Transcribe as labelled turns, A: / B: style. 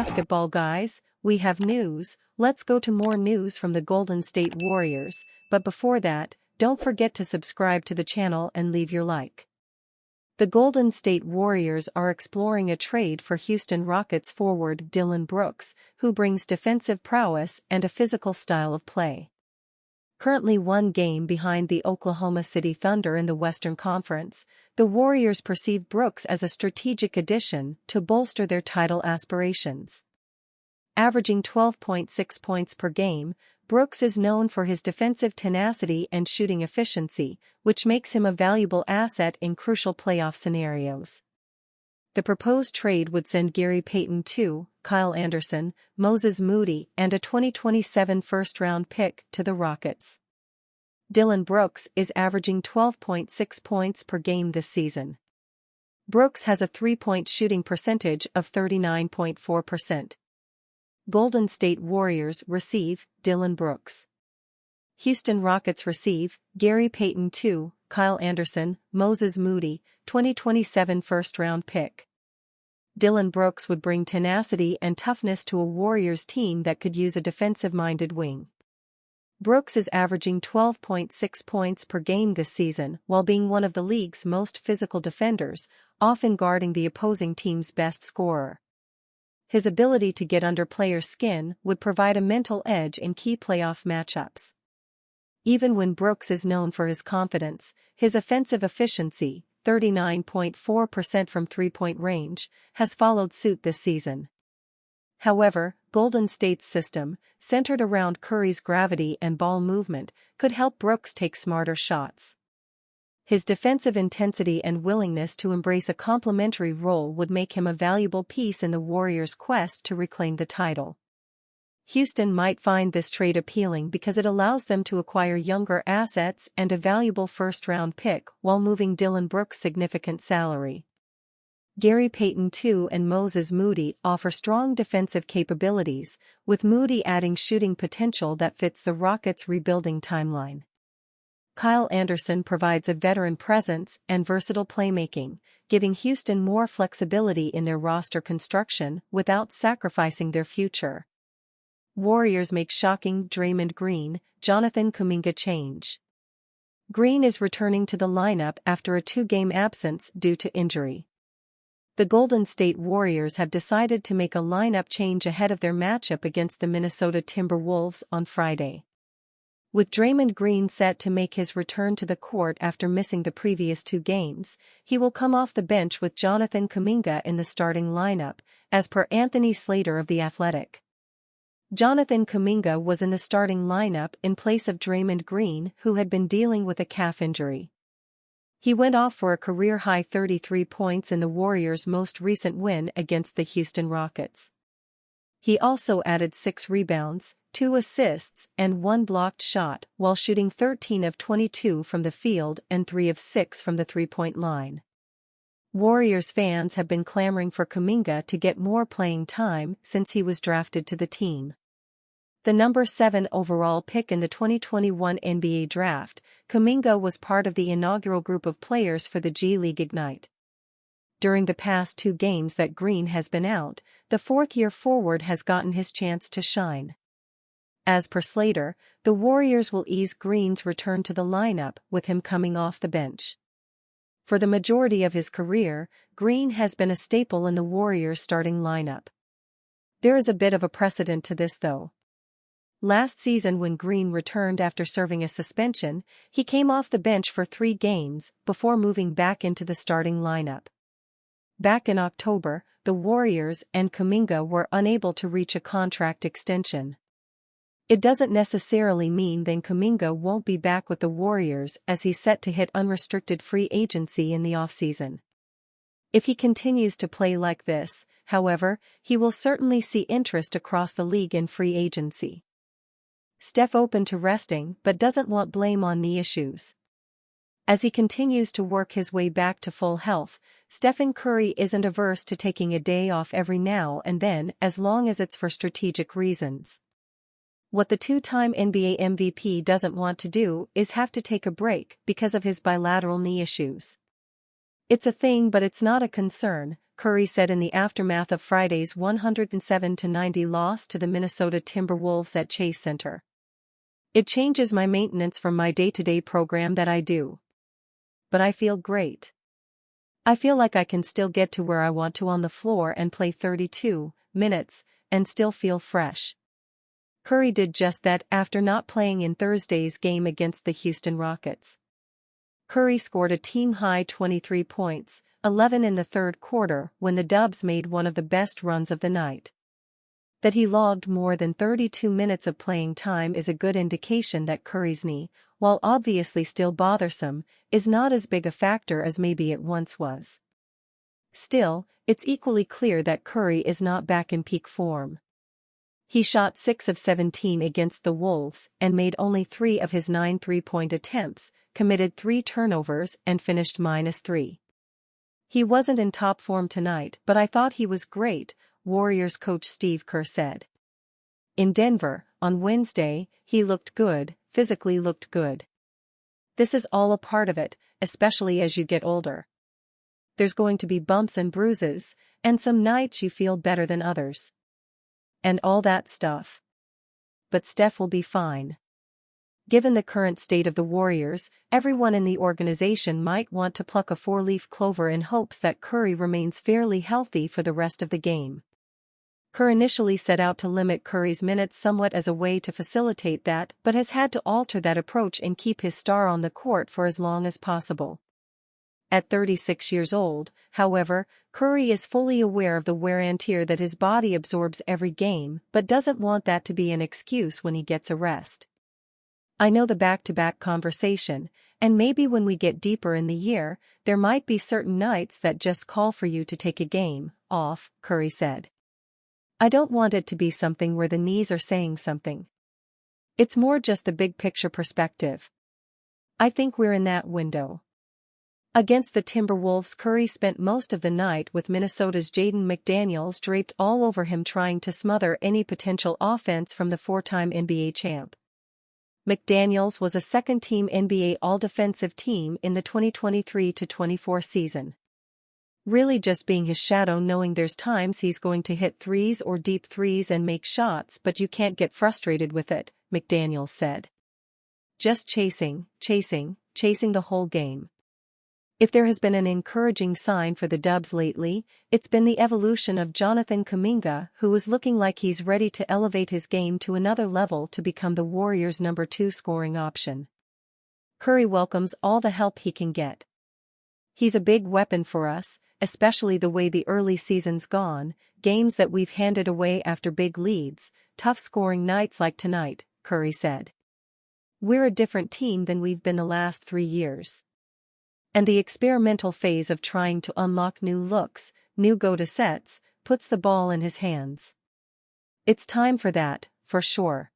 A: basketball guys, we have news. Let's go to more news from the Golden State Warriors, but before that, don't forget to subscribe to the channel and leave your like. The Golden State Warriors are exploring a trade for Houston Rockets forward Dillon Brooks, who brings defensive prowess and a physical style of play. Currently one game behind the Oklahoma City Thunder in the Western Conference, the Warriors perceive Brooks as a strategic addition to bolster their title aspirations. Averaging 12.6 points per game, Brooks is known for his defensive tenacity and shooting efficiency, which makes him a valuable asset in crucial playoff scenarios. The proposed trade would send Gary Payton II, Kyle Anderson, Moses Moody, and a 2027 first-round pick to the Rockets. Dillon Brooks is averaging 12.6 points per game this season. Brooks has a three-point shooting percentage of 39.4%. Golden State Warriors receive Dillon Brooks. Houston Rockets receive Gary Payton II, Kyle Anderson, Moses Moody, 2027 first-round pick. Dillon Brooks would bring tenacity and toughness to a Warriors team that could use a defensive-minded wing. Brooks is averaging 12.6 points per game this season while being one of the league's most physical defenders, often guarding the opposing team's best scorer. His ability to get under players' skin would provide a mental edge in key playoff matchups. Even when Brooks is known for his confidence, his offensive efficiency, 39.4% from three-point range, has followed suit this season. However, Golden State's system, centered around Curry's gravity and ball movement, could help Brooks take smarter shots. His defensive intensity and willingness to embrace a complementary role would make him a valuable piece in the Warriors' quest to reclaim the title. Houston might find this trade appealing because it allows them to acquire younger assets and a valuable first-round pick while moving Dillon Brooks' significant salary. Gary Payton II and Moses Moody offer strong defensive capabilities, with Moody adding shooting potential that fits the Rockets' rebuilding timeline. Kyle Anderson provides a veteran presence and versatile playmaking, giving Houston more flexibility in their roster construction without sacrificing their future. Warriors make shocking Draymond Green, Jonathan Kuminga change. Green is returning to the lineup after a two-game absence due to injury. The Golden State Warriors have decided to make a lineup change ahead of their matchup against the Minnesota Timberwolves on Friday. With Draymond Green set to make his return to the court after missing the previous two games, he will come off the bench with Jonathan Kuminga in the starting lineup, as per Anthony Slater of The Athletic. Jonathan Kuminga was in the starting lineup in place of Draymond Green, who had been dealing with a calf injury. He went off for a career-high 33 points in the Warriors' most recent win against the Houston Rockets. He also added 6 rebounds, 2 assists, and 1 blocked shot, while shooting 13 of 22 from the field and 3 of 6 from the three-point line. Warriors fans have been clamoring for Kuminga to get more playing time since he was drafted to the team. The number 7 overall pick in the 2021 NBA Draft, Kuminga was part of the inaugural group of players for the G League Ignite. During the past 2 games that Green has been out, the fourth-year forward has gotten his chance to shine. As per Slater, the Warriors will ease Green's return to the lineup with him coming off the bench. For the majority of his career, Green has been a staple in the Warriors' starting lineup. There is a bit of a precedent to this though. Last season when Green returned after serving a suspension, he came off the bench for 3 games before moving back into the starting lineup. Back in October, the Warriors and Kuminga were unable to reach a contract extension. It doesn't necessarily mean then Kuminga won't be back with the Warriors as he's set to hit unrestricted free agency in the offseason. If he continues to play like this, however, he will certainly see interest across the league in free agency. Steph open to resting but doesn't want blame on knee issues. As he continues to work his way back to full health, Stephen Curry isn't averse to taking a day off every now and then as long as it's for strategic reasons. What the two-time NBA MVP doesn't want to do is have to take a break because of his bilateral knee issues. It's a thing but it's not a concern, Curry said in the aftermath of Friday's 107-90 loss to the Minnesota Timberwolves at Chase Center. "It changes my maintenance from my day-to-day program that I do. But I feel great. I feel like I can still get to where I want to on the floor and play 32 minutes and still feel fresh." Curry did just that after not playing in Thursday's game against the Houston Rockets. Curry scored a team-high 23 points, 11 in the third quarter when the Dubs made one of the best runs of the night. That he logged more than 32 minutes of playing time is a good indication that Curry's knee, while obviously still bothersome, is not as big a factor as maybe it once was. Still, it's equally clear that Curry is not back in peak form. He shot 6 of 17 against the Wolves and made only 3 of his 9 three-point attempts, committed 3 turnovers and finished -3. "He wasn't in top form tonight, but I thought he was great," Warriors coach Steve Kerr said. In Denver, on Wednesday, he looked good, physically looked good. "This is all a part of it, especially as you get older. There's going to be bumps and bruises, and some nights you feel better than others. And all that stuff. But Steph will be fine." Given the current state of the Warriors, everyone in the organization might want to pluck a four-leaf clover in hopes that Curry remains fairly healthy for the rest of the game. Kerr initially set out to limit Curry's minutes somewhat as a way to facilitate that, but has had to alter that approach and keep his star on the court for as long as possible. At 36 years old, however, Curry is fully aware of the wear and tear that his body absorbs every game, but doesn't want that to be an excuse when he gets a rest. "I know the back-to-back conversation, and maybe when we get deeper in the year, there might be certain nights that just call for you to take a game off," Curry said. "I don't want it to be something where the knees are saying something. It's more just the big-picture perspective. I think we're in that window." Against the Timberwolves, Curry spent most of the night with Minnesota's Jaden McDaniels draped all over him trying to smother any potential offense from the four-time NBA champ. McDaniels was a second-team NBA All-Defensive team in the 2023-24 season. "Really just being his shadow, knowing there's times he's going to hit threes or deep threes and make shots but you can't get frustrated with it," McDaniels said. "Just chasing the whole game." If there has been an encouraging sign for the Dubs lately, it's been the evolution of Jonathan Kuminga, who is looking like he's ready to elevate his game to another level to become the Warriors' number 2 scoring option. Curry welcomes all the help he can get. "He's a big weapon for us, especially the way the early season's gone, games that we've handed away after big leads, tough scoring nights like tonight," Curry said. "We're a different team than we've been the last 3 years. And the experimental phase of trying to unlock new looks, new go-to sets, puts the ball in his hands. It's time for that, for sure."